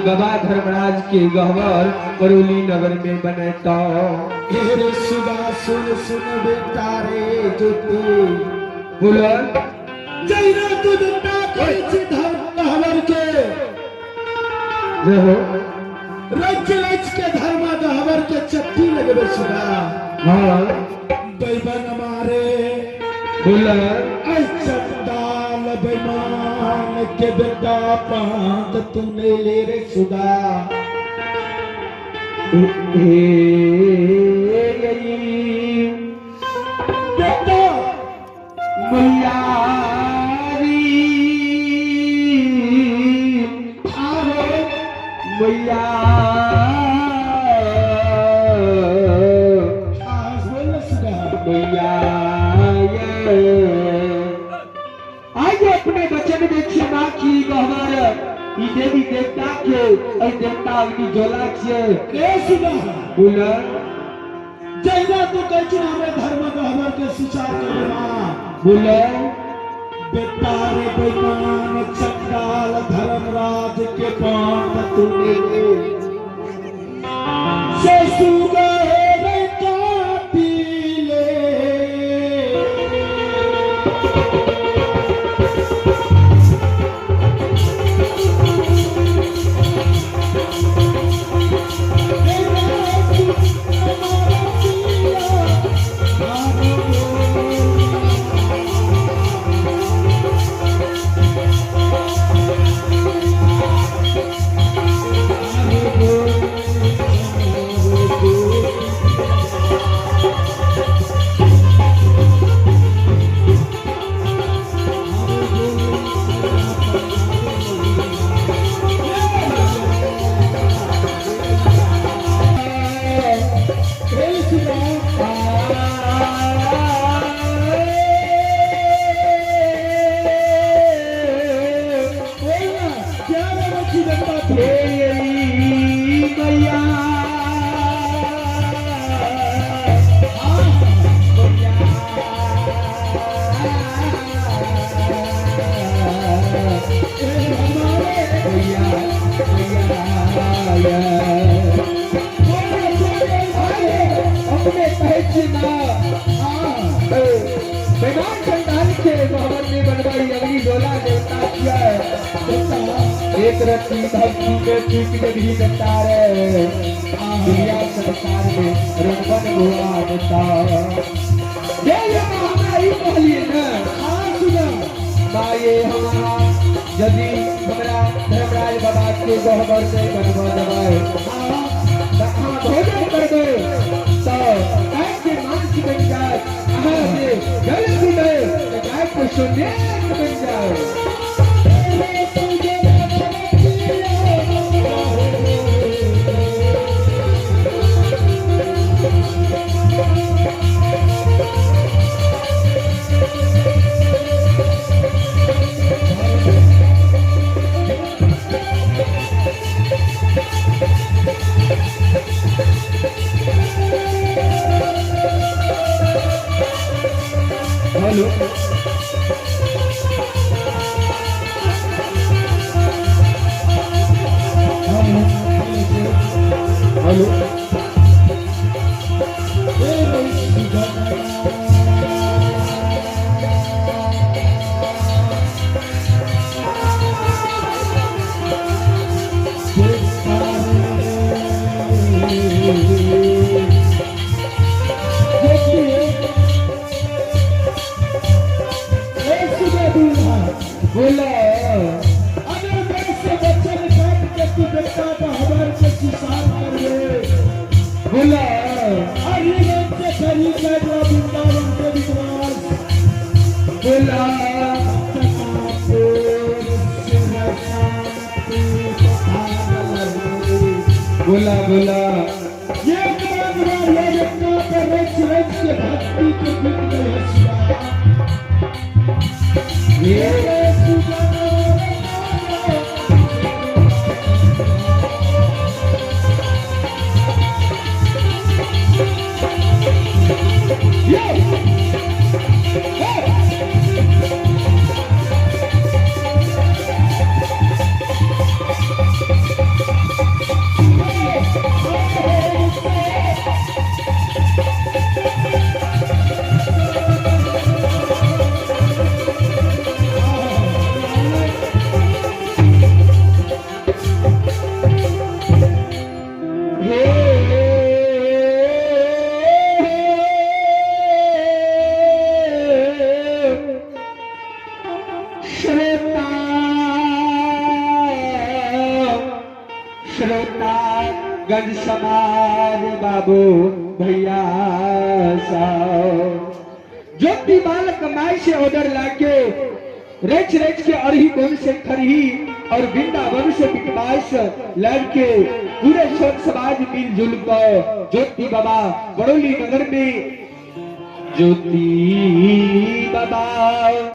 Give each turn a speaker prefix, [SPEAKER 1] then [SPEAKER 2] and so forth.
[SPEAKER 1] बाबा धर्मराज के गहवर करौली नगर में बने तो
[SPEAKER 2] सुन सुन बेटा रे ज्योति
[SPEAKER 1] बोलो
[SPEAKER 2] जैना तू बेटा कैसे धर्म के
[SPEAKER 1] रहो
[SPEAKER 2] रज के धर्म गहवर के चट्टी लगबे सुधा
[SPEAKER 1] हाँ
[SPEAKER 2] बैबन मारे
[SPEAKER 1] बोलो
[SPEAKER 2] ऐ चंदाल बेमान के बेटा पांत तूने ले रे सुधा बेटा
[SPEAKER 1] मैयारी
[SPEAKER 2] आरो
[SPEAKER 1] मैया
[SPEAKER 2] बोल सुधा
[SPEAKER 1] मैया आज अपने बचन में क्षमा की गहवर ई देवी देवता के ऐ देवता अग्नि ज्वाला छे
[SPEAKER 2] के सुधा
[SPEAKER 1] बोला
[SPEAKER 2] जैना तू कहछु हमें धर्म गहवर के सुचार करना
[SPEAKER 1] बोला
[SPEAKER 2] बेटा रे बेईमान चंडाल धर्मराज के पांत तूने से सुगा बेटा
[SPEAKER 1] एक रत्ती धरती में चूक भी नतारे दुनिया संसार में रंगन हुआ बता ये हमारा ही कहलिए ना माये हमारा यदि हमारा धर्मराज बाबा के गहबर से बनवा दबाए हम भोजन कर दे तो गाय के मांस बन जाए से जल भी दे तो गाय को सुने बन जाए हेलो हेलो बोला
[SPEAKER 2] अगर देश से बच्चन काट के तू बेटा का हमारे के किसान कर ले
[SPEAKER 1] बोला
[SPEAKER 2] और ये लोग के खरीद ले जो वृंदावन के विद्वान
[SPEAKER 1] बोला बोला बोला
[SPEAKER 2] ये लोग का रच रच के भक्ति के बिक गए
[SPEAKER 1] ये गंज समाज बाबू भैया ज्योति बाल कमाई से ऑर्डर लाके रेच रेच के अरही कौन से खरही और वृंदावन से बिकवास लड़के पूरे सोच समाज मिलजुल कर ज्योति बाबा बड़ौली नगर में ज्योति बाबा